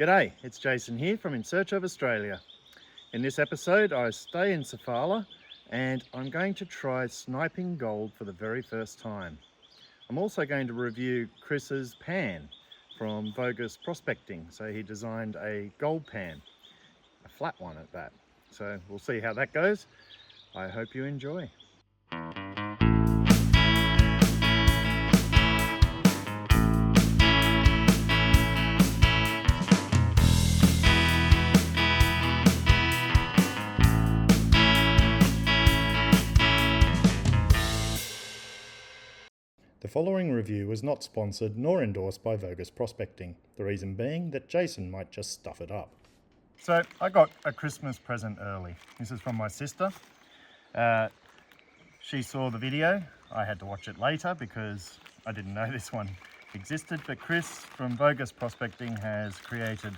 G'day, it's Jason here from In Search of Australia. In this episode I stay in Sofala and I'm going to try sniping gold for the very first time. I'm also going to review Chris's pan from Bogus Prospecting. So he designed a gold pan, a flat one at that. So we'll see how that goes. I hope you enjoy. The following review was not sponsored nor endorsed by Bogus Prospecting, the reason being that Jason might just stuff it up. So I got a Christmas present early. This is from my sister. She saw the video. I had to watch it later because I didn't know this one existed, but Chris from Bogus Prospecting has created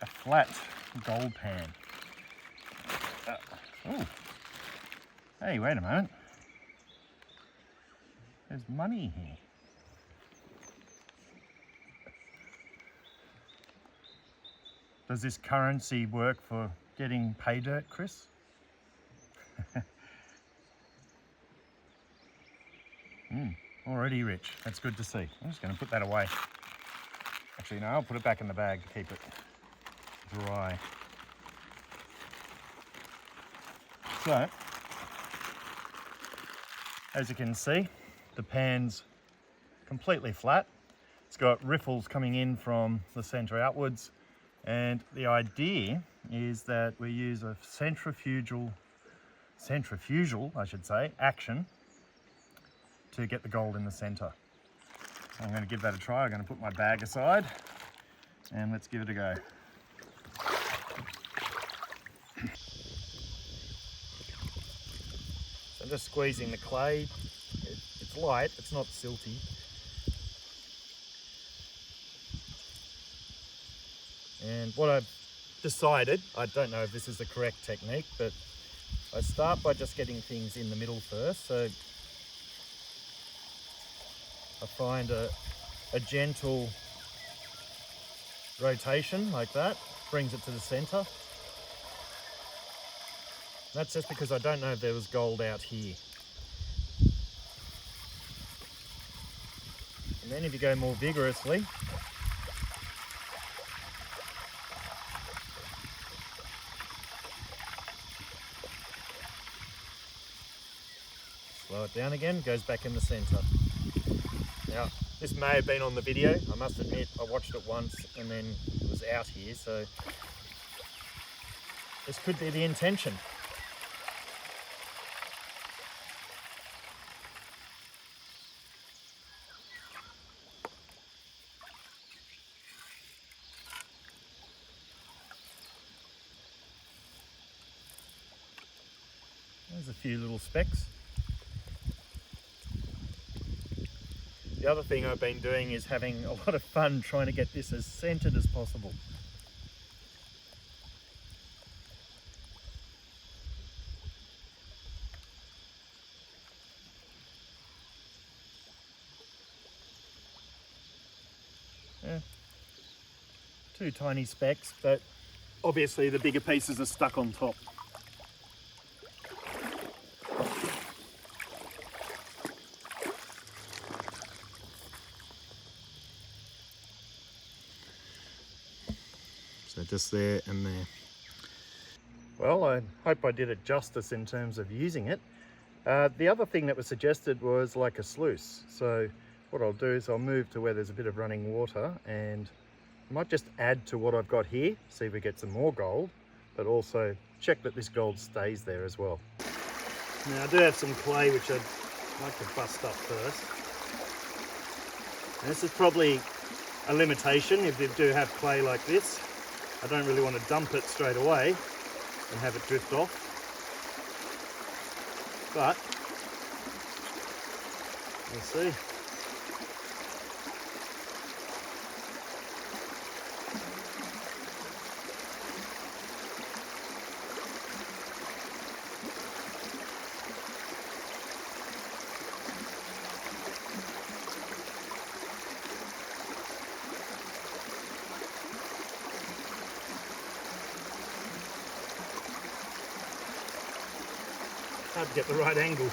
a flat gold pan. Oh, hey, wait a moment. There's money here. Does this currency work for getting pay dirt, Chris? Already rich. That's good to see. I'm just going to put that away. Actually, no, I'll put it back in the bag to keep it dry. So, as you can see, the pan's completely flat. It's got riffles coming in from the center outwards, and the idea is that we use a centrifugal action to get the gold in the center. I'm going to give that a try. I'm going to put my bag aside and let's give it a go. So I'm just squeezing the clay. It's light, it's not silty. And what I've decided, I don't know if this is the correct technique, but I start by just getting things in the middle first. So I find a gentle rotation like that, brings it to the center. That's just because I don't know if there was gold out here. And then if you go more vigorously, slow it down again, goes back in the center. Now, this may have been on the video. I must admit, I watched it once and then it was out here, so this could be the intention. There's a few little specks. The other thing I've been doing is having a lot of fun trying to get this as centered as possible. Yeah. Two tiny specks, but obviously the bigger pieces are stuck on top. So just there and there. Well, I hope I did it justice in terms of using it. The other thing that was suggested was like a sluice. So what I'll do is I'll move to where there's a bit of running water and I might just add to what I've got here, see if we get some more gold, but also check that this gold stays there as well. Now I do have some clay which I'd like to bust up first. And this is probably a limitation if you do have clay like this. I don't really want to dump it straight away and have it drift off. But we'll see. hard to get the right angle.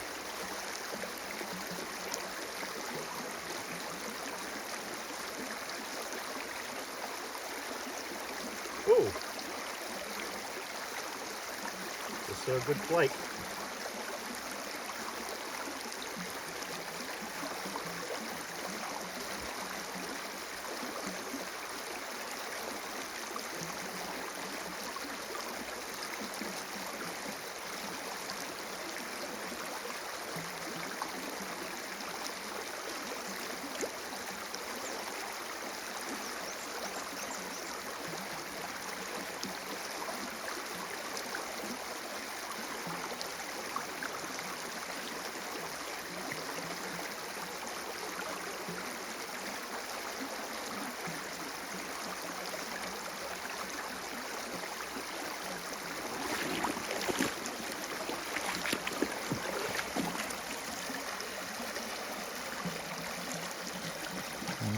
Oh, just saw a good flake.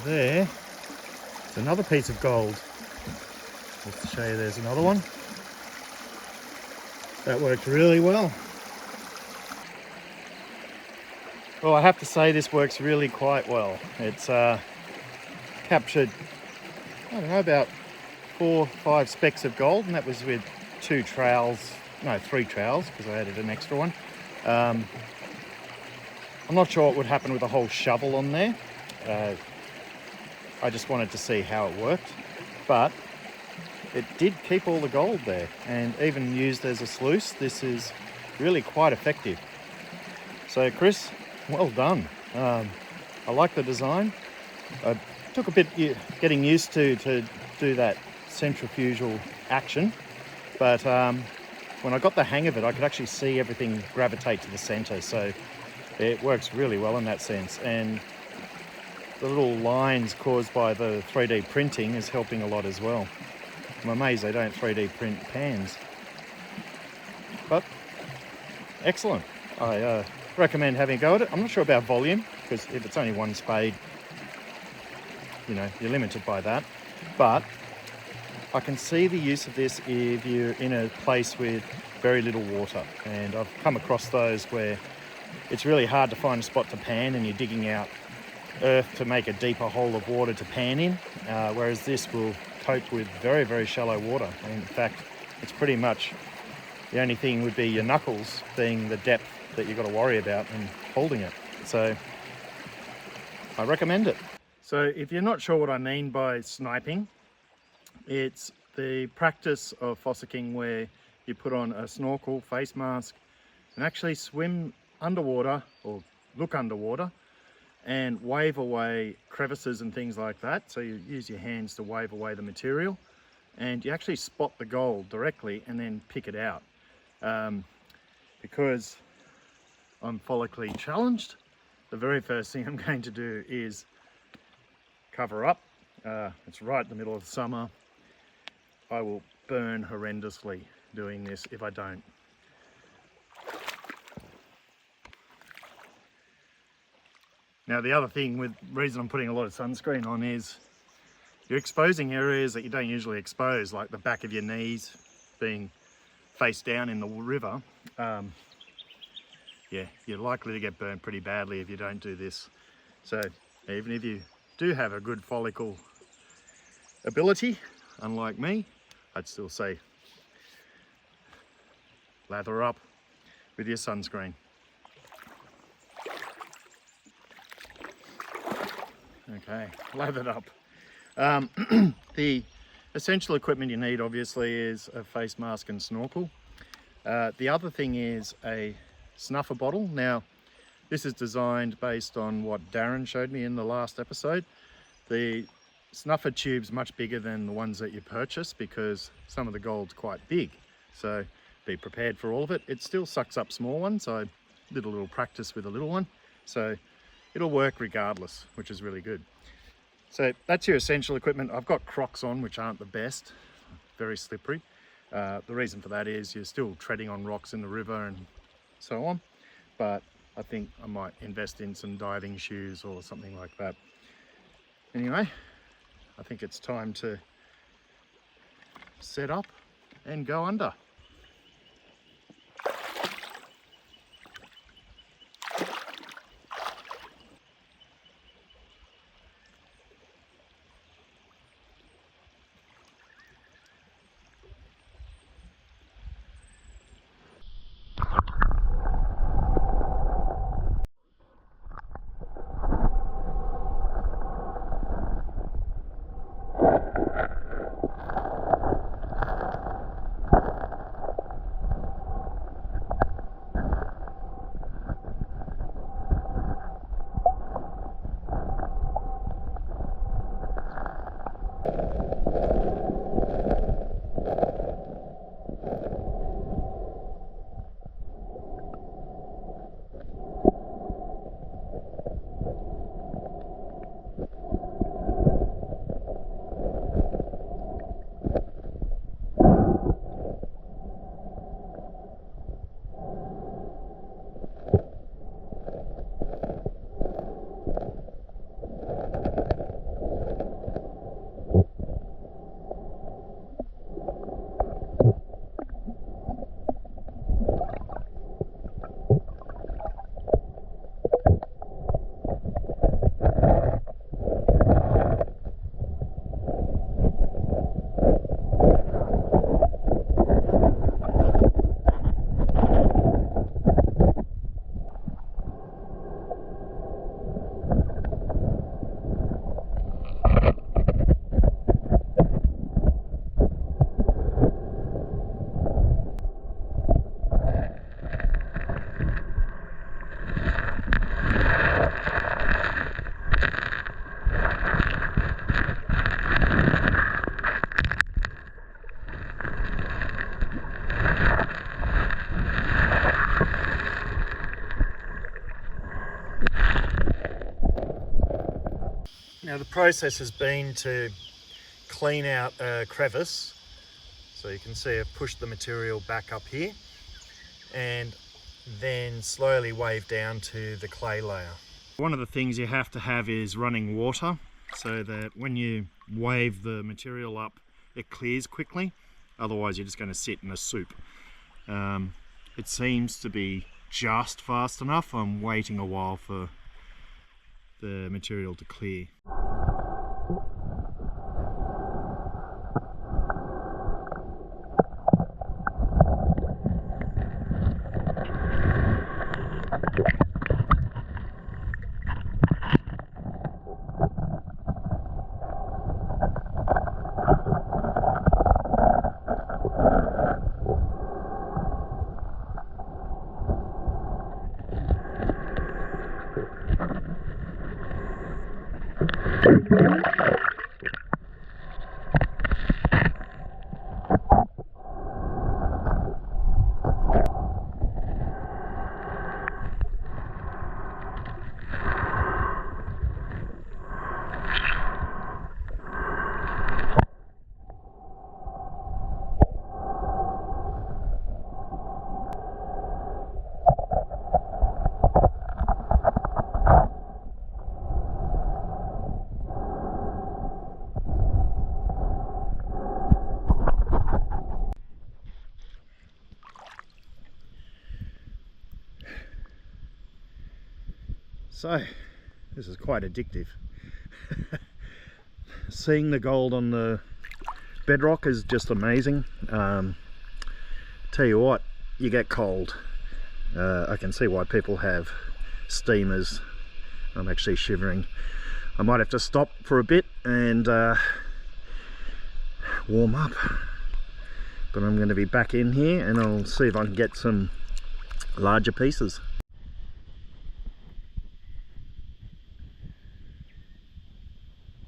There's another piece of gold. Just to show you, there's another one. That worked really well. Well, I have to say this works really quite well. It's captured, I don't know, about 4 or 5 specks of gold, and that was with 3 trowels, because I added an extra one. I'm not sure what would happen with a whole shovel on there. I just wanted to see how it worked, but it did keep all the gold there, and even used as a sluice, this is really quite effective. So Chris, well done. I like the design. I took a bit getting used to do that centrifugal action, but when I got the hang of it, I could actually see everything gravitate to the center, so it works really well in that sense. And the little lines caused by the 3D printing is helping a lot as well. I'm amazed they don't 3D print pans. But excellent. I recommend having a go at it. I'm not sure about volume, because if it's only 1 spade, you know, you're limited by that. But I can see the use of this if you're in a place with very little water. And I've come across those where it's really hard to find a spot to pan, and you're digging out earth to make a deeper hole of water to pan in, whereas this will cope with very, very shallow water. And in fact, it's pretty much the only thing would be your knuckles being the depth that you've got to worry about and holding it. So I recommend it. So if you're not sure what I mean by sniping, it's the practice of fossicking where you put on a snorkel, face mask, and actually swim underwater or look underwater and wave away crevices and things like that. So you use your hands to wave away the material, and you actually spot the gold directly and then pick it out. Because I'm follically challenged, the very first thing I'm going to do is cover up. It's right in the middle of the summer. I will burn horrendously doing this if I don't. Now the other thing, with reason I'm putting a lot of sunscreen on, is you're exposing areas that you don't usually expose, like the back of your knees being face down in the river. Yeah, you're likely to get burned pretty badly if you don't do this. So even if you do have a good follicle ability, unlike me, I'd still say lather up with your sunscreen. Okay, lathered up. The essential equipment you need obviously is a face mask and snorkel. The other thing is a snuffer bottle. Now this is designed based on what Darren showed me in the last episode. The snuffer tube's much bigger than the ones that you purchase because some of the gold's quite big, so be prepared for all of it. It still sucks up small ones, so I did a little practice with a little one, so it'll work regardless, which is really good. So that's your essential equipment. I've got Crocs on, which aren't the best, very slippery. The reason for that is you're still treading on rocks in the river and so on, but I think I might invest in some diving shoes or something like that. Anyway, I think it's time to set up and go under. Now the process has been to clean out a crevice. So you can see I've pushed the material back up here and then slowly wave down to the clay layer. One of the things you have to have is running water so that when you wave the material up, it clears quickly. Otherwise you're just going to sit in a soup. It seems to be just fast enough. I'm waiting a while for the material to clear. So, this is quite addictive. Seeing the gold on the bedrock is just amazing. Tell you what, you get cold. I can see why people have steamers. I'm actually shivering. I might have to stop for a bit and warm up. But I'm going to be back in here and I'll see if I can get some larger pieces.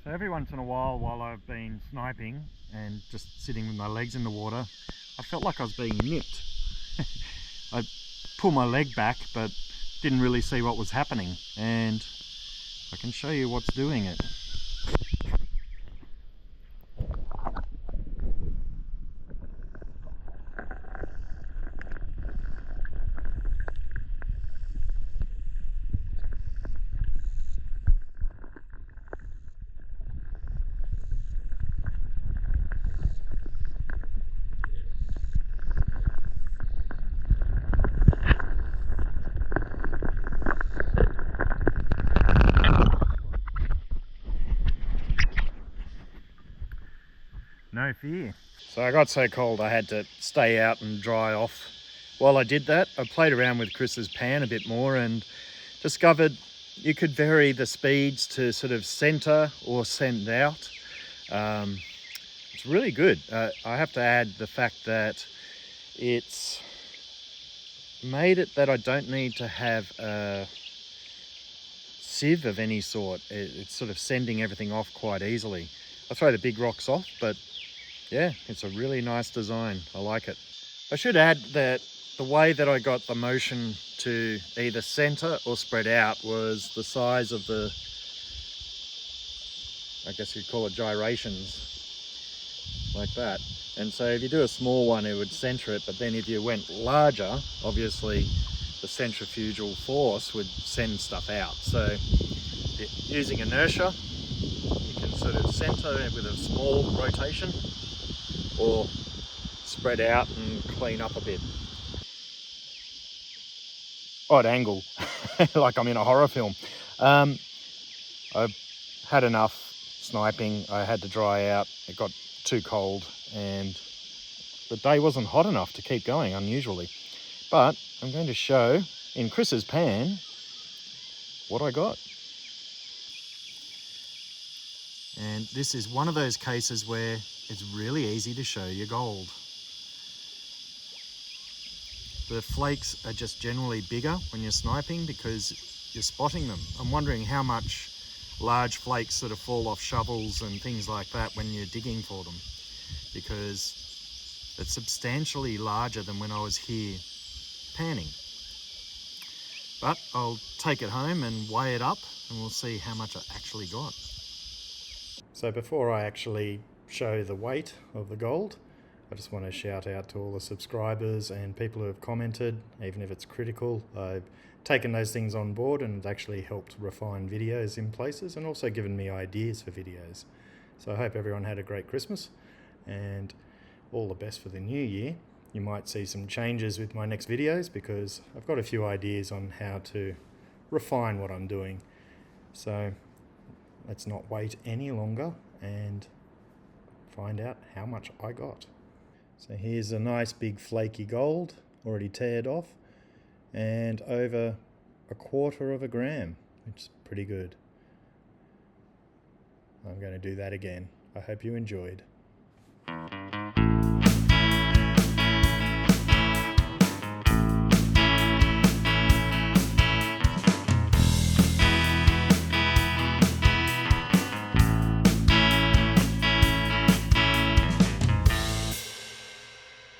So every once in a while I've been sniping and just sitting with my legs in the water, I felt like I was being nipped. I pulled my leg back but didn't really see what was happening, and I can show you what's doing it. No fear. So I got so cold I had to stay out and dry off. While I did that, I played around with Chris's pan a bit more and discovered you could vary the speeds to sort of center or send out. It's really good. I have to add the fact that it's made it that I don't need to have a sieve of any sort. It's sort of sending everything off quite easily. I throw the big rocks off, but yeah, it's a really nice design. I like it. I should add that the way that I got the motion to either center or spread out was the size of the, I guess you'd call it gyrations, like that. And so if you do a small one, it would center it, but then if you went larger, obviously the centrifugal force would send stuff out. So using inertia, you can sort of center with a small rotation or spread out and clean up a bit. Odd angle, like I'm in a horror film. I've had enough sniping. I had to dry out. It got too cold and the day wasn't hot enough to keep going, unusually. But I'm going to show in Chris's pan what I got. And this is one of those cases where it's really easy to show your gold. The flakes are just generally bigger when you're sniping because you're spotting them. I'm wondering how much large flakes sort of fall off shovels and things like that when you're digging for them, because it's substantially larger than when I was here panning. But I'll take it home and weigh it up and we'll see how much I actually got. So before I actually show the weight of the gold, I just want to shout out to all the subscribers and people who have commented, even if it's critical. I've taken those things on board and it's actually helped refine videos in places and also given me ideas for videos. So I hope everyone had a great Christmas and all the best for the new year. You might see some changes with my next videos because I've got a few ideas on how to refine what I'm doing. So let's not wait any longer and find out how much I got. So here's a nice big flaky gold, already tared off, and over 1/4 of a gram, which is pretty good. I'm going to do that again. I hope you enjoyed.